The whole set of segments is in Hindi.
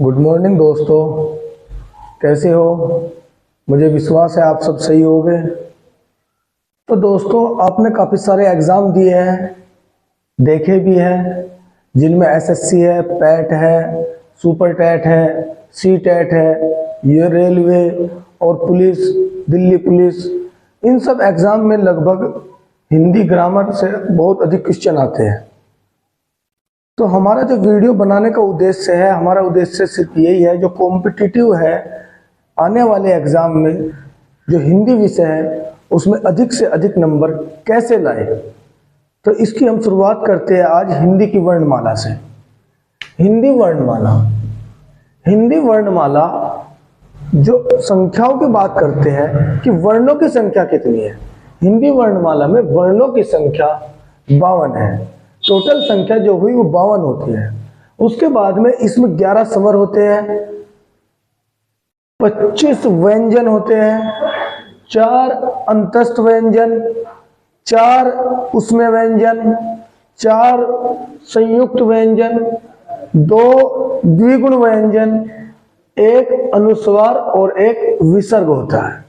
गुड मॉर्निंग दोस्तों, कैसे हो? मुझे विश्वास है आप सब सही होगे। तो दोस्तों, आपने काफ़ी सारे एग्ज़ाम दिए हैं, देखे भी हैं, जिनमें एसएससी है, पैट है, सुपर टैट है, सी टैट है, ये रेलवे और पुलिस, दिल्ली पुलिस, इन सब एग्ज़ाम में लगभग हिंदी ग्रामर से बहुत अधिक क्वेश्चन आते हैं। तो हमारा जो वीडियो बनाने का उद्देश्य है, हमारा उद्देश्य सिर्फ यही है, जो कॉम्पिटिटिव है आने वाले एग्ज़ाम में जो हिंदी विषय है उसमें अधिक से अधिक नंबर कैसे लाए। तो इसकी हम शुरुआत करते हैं आज हिंदी की वर्णमाला से। हिंदी वर्णमाला जो संख्याओं की बात करते हैं कि वर्णों की संख्या कितनी है। हिंदी वर्णमाला में वर्णों की संख्या 52 है। टोटल संख्या जो हुई वो 52 होती है। उसके बाद में इसमें 11 स्वर होते हैं, 25 व्यंजन होते हैं, 4 अंतस्थ व्यंजन, 4 उसमें व्यंजन, 4 संयुक्त व्यंजन, 2 द्विगुण व्यंजन, 1 अनुस्वार और 1 विसर्ग होता है।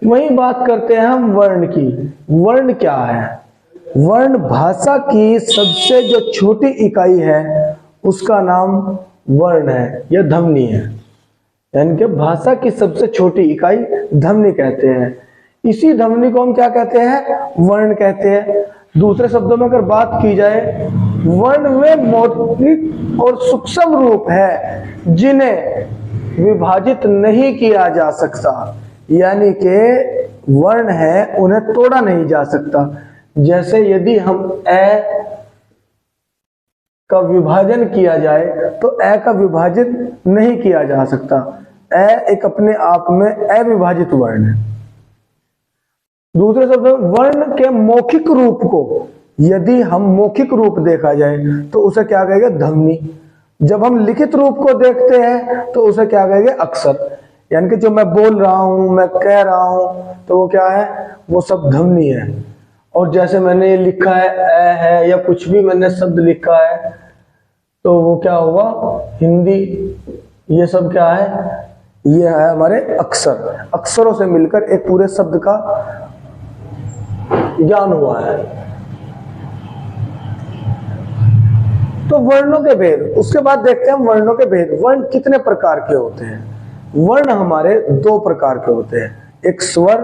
वही बात करते हैं हम वर्ण की। वर्ण क्या है? वर्ण भाषा की सबसे जो छोटी इकाई है उसका नाम वर्ण है या ध्वनि है। यानी कि भाषा की सबसे छोटी इकाई ध्वनि कहते हैं। इसी ध्वनि को हम क्या कहते हैं? वर्ण कहते हैं। दूसरे शब्दों में अगर बात की जाए, वर्ण में मौलिक और सूक्ष्म रूप है जिन्हें विभाजित नहीं किया जा सकता। यानी कि वर्ण है, उन्हें तोड़ा नहीं जा सकता। जैसे यदि हम ए का विभाजन किया जाए तो ए का विभाजित नहीं किया जा सकता। ए एक अपने आप में अविभाजित वर्ण है। दूसरे शब्द में वर्ण के मौखिक रूप को यदि हम मौखिक रूप देखा जाए तो उसे क्या कहेंगे? ध्वनि। जब हम लिखित रूप को देखते हैं तो उसे क्या कहेंगे? अक्षर। यानी कि जो मैं बोल रहा हूं, मैं कह रहा हूं, तो वो क्या है? वो सब ध्वनि है। और जैसे मैंने ये लिखा है ए है, या कुछ भी मैंने शब्द लिखा है, तो वो क्या होगा? हिंदी। ये सब क्या है? ये है हमारे अक्षर। अक्षरों से मिलकर एक पूरे शब्द का ज्ञान हुआ है। तो वर्णों के भेद, उसके बाद देखते हैं वर्णों के भेद। वर्ण कितने प्रकार के होते हैं? वर्ण हमारे 2 प्रकार के होते हैं, एक स्वर,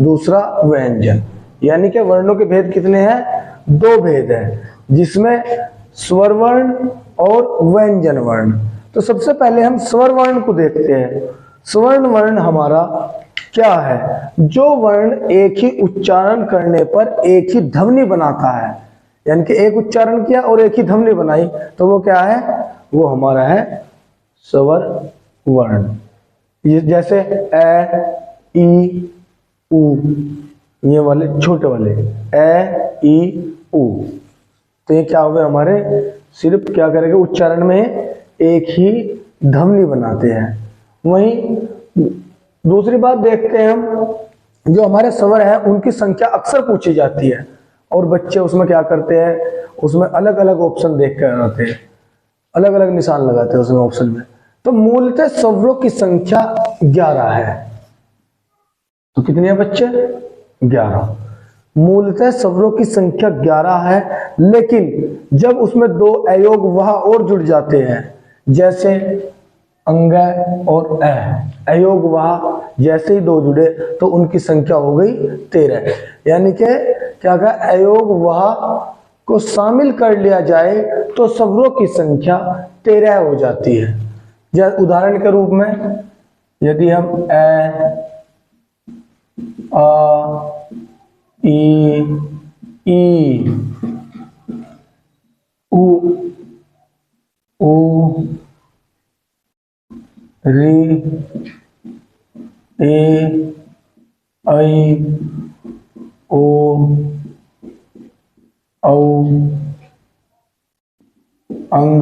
दूसरा व्यंजन। यानी कि वर्णों के भेद कितने हैं? 2 भेद हैं, जिसमें स्वर वर्ण और व्यंजन वर्ण। तो सबसे पहले हम स्वर वर्ण को देखते हैं। स्वर्ण वर्ण हमारा क्या है? जो वर्ण एक ही उच्चारण करने पर एक ही ध्वनि बनाता है। यानी कि एक उच्चारण किया और एक ही ध्वनि बनाई, तो वो क्या है? वो हमारा है स्वर वर्ण। ये जैसे ए, ई, उ, ये वाले छोटे वाले ए, ई, उ, तो ये क्या हुए? हमारे सिर्फ क्या करेंगे? उच्चारण में एक ही ध्वनि बनाते हैं। वहीं दूसरी बात देखते हैं हम, जो हमारे स्वर है उनकी संख्या अक्सर पूछी जाती है और बच्चे उसमें क्या करते हैं? उसमें अलग अलग ऑप्शन देख कर आते हैं, अलग अलग निशान लगाते हैं उसमें ऑप्शन में। तो मूलतः स्वरों की संख्या 11 है। तो कितने हैं बच्चे? 11। मूलतः स्वरों की संख्या 11 है, लेकिन जब उसमें 2 अयोग वह और जुड़ जाते हैं, जैसे अंग और अयोग वह जैसे ही 2 जुड़े तो उनकी संख्या हो गई 13। यानी कि क्या कहा? अयोग वह को शामिल कर लिया जाए तो स्वरों की संख्या 13 हो जाती है। जैसे उदाहरण के रूप में यदि हम आ, ई, उ, री, ए, ऐ, ओ, औ, अंग,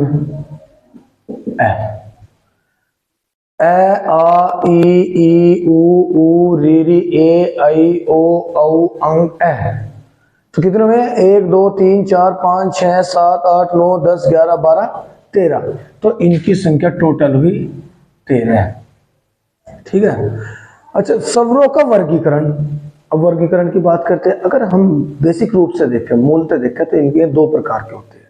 आ, ई, उ, री, ए, ऐ, ओ, औ, अंग, तो कितने हुए? 1 2 3 4 5 6 7 8 9 10 11 12 13, तो इनकी संख्या टोटल हुई 13 है। ठीक है। अच्छा, स्वरों का वर्गीकरण। अब वर्गीकरण की बात करते हैं। अगर हम बेसिक रूप से देखें, मूलतः देखें, तो इनके दो प्रकार के होते हैं।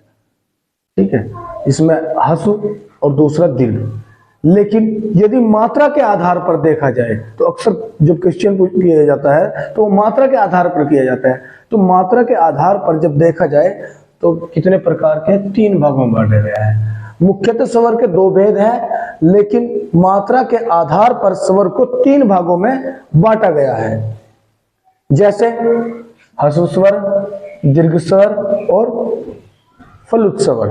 ठीक है, इसमें हसु और दूसरा दीर्घ। लेकिन यदि मात्रा के आधार पर देखा जाए तो अक्सर जब क्वेश्चन किया जाता है तो मात्रा के आधार पर किया जाता है। तो मात्रा के आधार पर जब देखा जाए तो कितने प्रकार के, 3 भागों में बांटे गए हैं। मुख्यतः स्वर के 2 भेद हैं, लेकिन मात्रा के आधार पर स्वर को 3 भागों में बांटा गया है। जैसे हसु स्वर, दीर्घ स्वर और फलुत स्वर।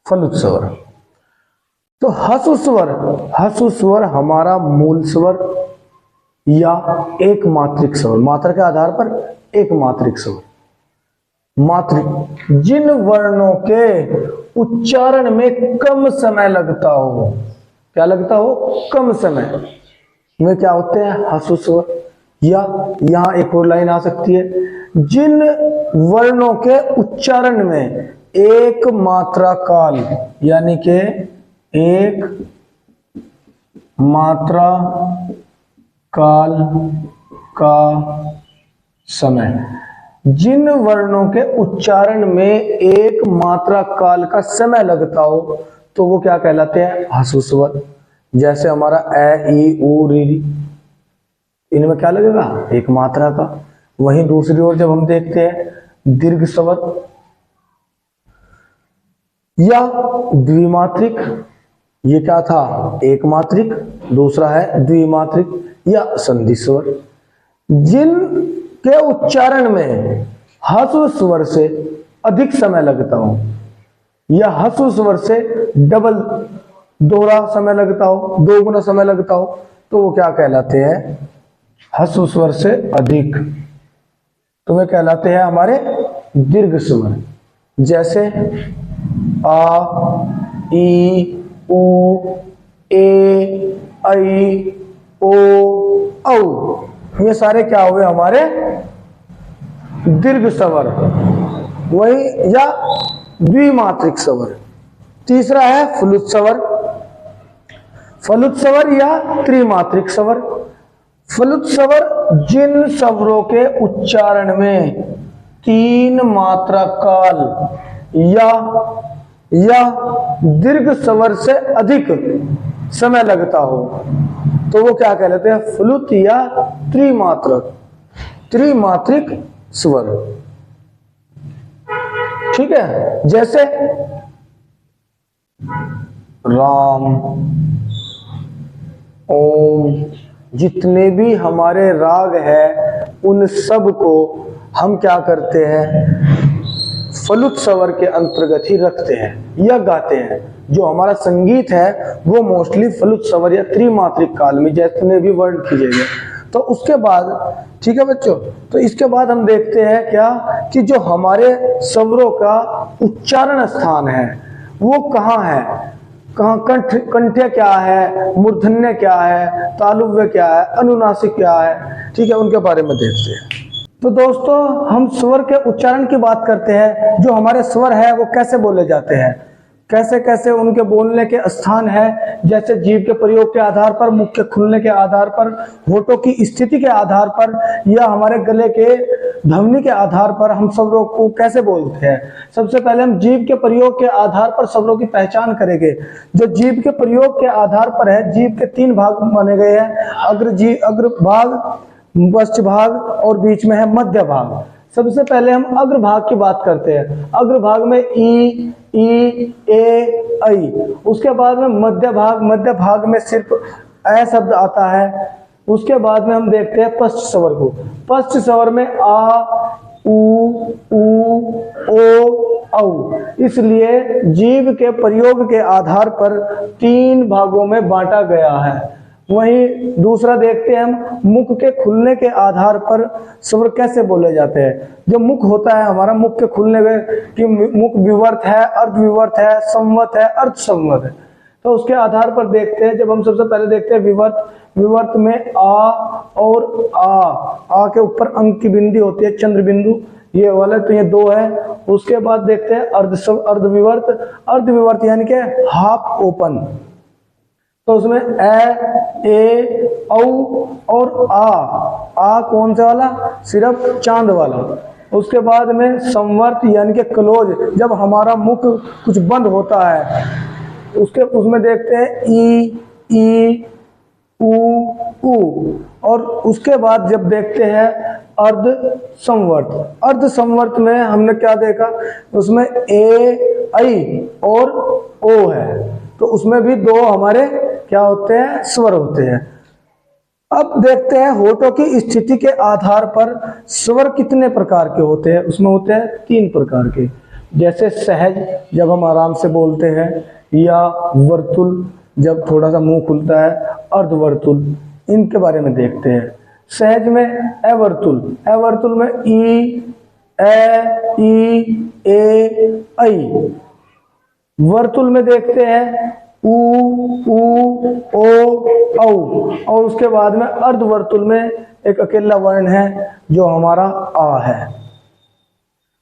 फलुत स्वर। तो हसु स्वर हमारा मूल स्वर या एक मात्रिक स्वर, मात्रा के आधार पर एक मात्रिक स्वर। मात्रिक जिन वर्णों के उच्चारण में कम समय लगता हो, क्या लगता हो, कम समय में, क्या होते हैं, हसु स्वर। या यहां एक और लाइन आ सकती है, जिन वर्णों के उच्चारण में एक मात्रा काल, यानी कि एक मात्रा काल का समय, जिन वर्णों के उच्चारण में एक मात्रा काल का समय लगता हो तो वो क्या कहलाते हैं, हसु स्वर। जैसे हमारा ए, ई, उ, री, इनमें क्या लगेगा, एक मात्रा का। वहीं दूसरी ओर जब हम देखते हैं दीर्घ स्वर या द्विमात्रिक, ये क्या था, एक मात्रिक, दूसरा है द्विमात्रिक या संधि स्वर। जिन के उच्चारण में हसु स्वर से अधिक समय लगता हो या हसु स्वर से डबल, दोहरा समय लगता हो, 2 गुना समय लगता हो, तो वो क्या कहलाते हैं, हसु स्वर से अधिक, तो वे कहलाते हैं हमारे दीर्घ स्वर। जैसे आ, ई, उ, ए, ऐ, ओ, औ, ये सारे क्या हुए हमारे दीर्घ स्वर। वही या द्विमात्रिक स्वर। तीसरा है फलुत स्वर। फलुत स्वर या त्रिमात्रिक स्वर। फलुत स्वर जिन स्वरों के उच्चारण में 3 मात्रा काल या दीर्घ स्वर से अधिक समय लगता हो तो वो क्या कहलाते हैं, फलुत या त्रिमात्रिक स्वर। ठीक है। जैसे राम, ओम, जितने भी हमारे राग हैं उन सब को हम क्या करते हैं, फलुत स्वर के अंतर्गत ही रखते हैं या गाते हैं। जो हमारा संगीत है वो मोस्टली फलुत स्वर या त्रिमात्रिक काल में जितने भी वर्ण किए गए। तो उसके बाद, ठीक है बच्चों, तो इसके बाद हम देखते हैं क्या कि जो हमारे स्वरों का उच्चारण स्थान है वो कहाँ है, कहाँ कंठ्य क्या है, मूर्धन्य क्या है, तालुव्य क्या है, अनुनासिक क्या है। ठीक है, उनके बारे में देखते हैं। तो दोस्तों, हम स्वर के उच्चारण की बात करते हैं। जो हमारे स्वर है वो कैसे बोले जाते हैं, कैसे कैसे उनके बोलने के स्थान है। जैसे जीभ के प्रयोग के आधार पर, मुख के खुलने के आधार पर, होठों की स्थिति के आधार पर या हमारे गले के ध्वनि के आधार पर हम स्वरों को कैसे बोलते हैं। सबसे पहले हम जीभ के प्रयोग के आधार पर स्वरों की पहचान करेंगे। जो जीभ के प्रयोग के आधार पर है, जीभ के 3 भाग माने गए हैं, अग्र भाग, पश्च भाग और बीच में है मध्य भाग। सबसे पहले हम अग्र भाग की बात करते हैं। अग्र भाग में ई, ए, ऐ। उसके बाद में मध्य भाग में सिर्फ ऐ शब्द आता है। उसके बाद में हम देखते हैं पश्च स्वर को। पश्च स्वर में आ, उ, ओ, औ। इसलिए जीभ के प्रयोग के आधार पर 3 भागों में बांटा गया है। वहीं दूसरा देखते हैं हम मुख के खुलने के आधार पर स्वर कैसे बोले जाते हैं। जो मुख होता है हमारा, मुख के खुलने में कि मुख विवर्त है, अर्ध विवर्त है, संवत है, अर्ध संवत है, तो उसके आधार पर देखते हैं। जब हम सबसे पहले देखते हैं विवर्त में आ और आ के ऊपर अंक की बिंदी होती है, चंद्र बिंदु, ये वाला तो ये 2 है। उसके बाद देखते हैं अर्धविवर्त। अर्धविवर्त यानी कि हाफ ओपन, तो उसमें ए औ और आ कौन सा वाला, सिर्फ चांद वाला। उसके बाद में संवर्त यानी कि क्लोज, जब हमारा मुख कुछ बंद होता है। उसमें देखते हैं ई उ। और उसके बाद जब देखते हैं अर्ध संवर्त। अर्ध संवर्त में हमने क्या देखा, उसमें ए ऐ और ओ है, तो उसमें भी 2 हमारे क्या होते हैं, स्वर होते हैं। अब देखते हैं होठों की स्थिति के आधार पर स्वर कितने प्रकार के होते हैं। उसमें होते हैं 3 प्रकार के, जैसे सहज जब हम आराम से बोलते हैं, या वर्तुल जब थोड़ा सा मुंह खुलता है, अर्धवर्तुल। इनके बारे में देखते हैं। सहज में अवर्तुल में ई ए ऐ। वर्तुल में देखते हैं उ ओ औ। और उसके बाद में अर्धवर्तुल में एक अकेला वर्ण है जो हमारा आ है।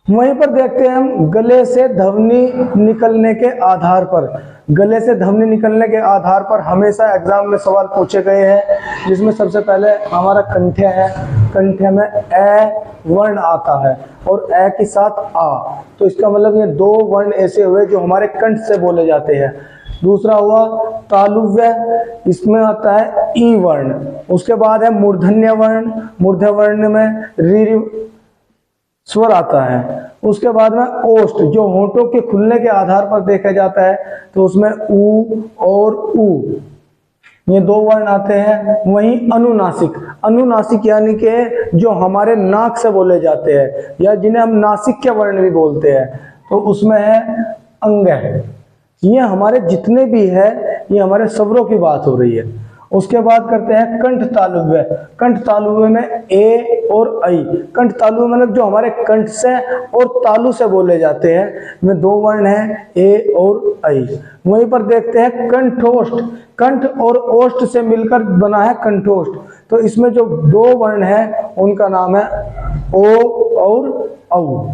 वहीं पर देखते हैं हम गले से ध्वनि निकलने के आधार पर। गले से ध्वनि निकलने के आधार पर हमेशा एग्जाम में सवाल पूछे गए हैं, जिसमें सबसे पहले हमारा कंठ्य है। कंठ्य में ए वर्ण आता है और ए के साथ आ, तो इसका मतलब ये 2 वर्ण ऐसे हुए जो हमारे कंठ से बोले जाते हैं। दूसरा हुआ तालुव्य, इसमें आता है ई वर्ण। उसके बाद है मूर्धन्य वर्ण। मूर्धन्य वर्ण में री स्वर आता है। उसके बाद में ओष्ठ, जो होठों के खुलने के आधार पर देखा जाता है, तो उसमें उ और उ, ये 2 वर्ण आते हैं। वहीं अनुनासिक यानी कि जो हमारे नाक से बोले जाते हैं, या जिन्हें हम नासिक के वर्ण भी बोलते हैं, तो उसमें है अंग। ये हमारे जितने भी है, ये हमारे स्वरों की बात हो रही है। उसके बाद करते हैं कंठ तालुव्य। कंठ तालुव्य में ए और ऐ। कंठ तालुव्य मतलब जो हमारे कंठ से और तालु से बोले जाते हैं, में 2 वर्ण हैं, ए और ऐ। वहीं पर देखते हैं कंठोष्ठ। कंठ और ओष्ठ से मिलकर बना है कंठोष्ठ, तो इसमें जो 2 वर्ण हैं उनका नाम है ओ और औ।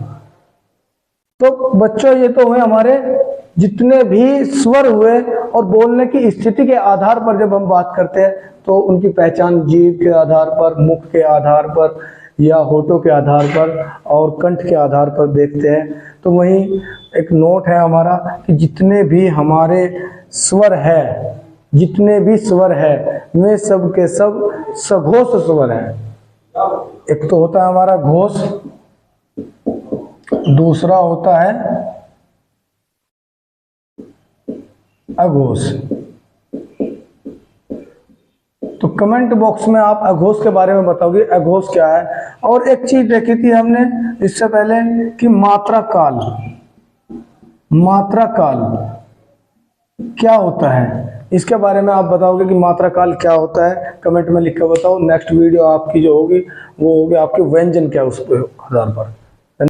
तो बच्चों, ये तो हुए हमारे जितने भी स्वर हुए, और बोलने की स्थिति के आधार पर जब हम बात करते हैं तो उनकी पहचान जीभ के आधार पर, मुख के आधार पर, या होठों के आधार पर और कंठ के आधार पर देखते हैं। तो वहीं एक नोट है हमारा कि जितने भी हमारे स्वर है, वे सब के सब सघोष स्वर हैं। एक तो होता है हमारा घोष, दूसरा होता है अघोष। तो कमेंट बॉक्स में आप अघोष के बारे में बताओगे अघोष क्या है। और एक चीज देखी थी हमने इससे पहले कि मात्रा काल क्या होता है, इसके बारे में आप बताओगे कि मात्रा काल क्या होता है। कमेंट में लिख कर बताओ। नेक्स्ट वीडियो आपकी जो होगी वो होगी आपके व्यंजन क्या, उस पर आधार पर।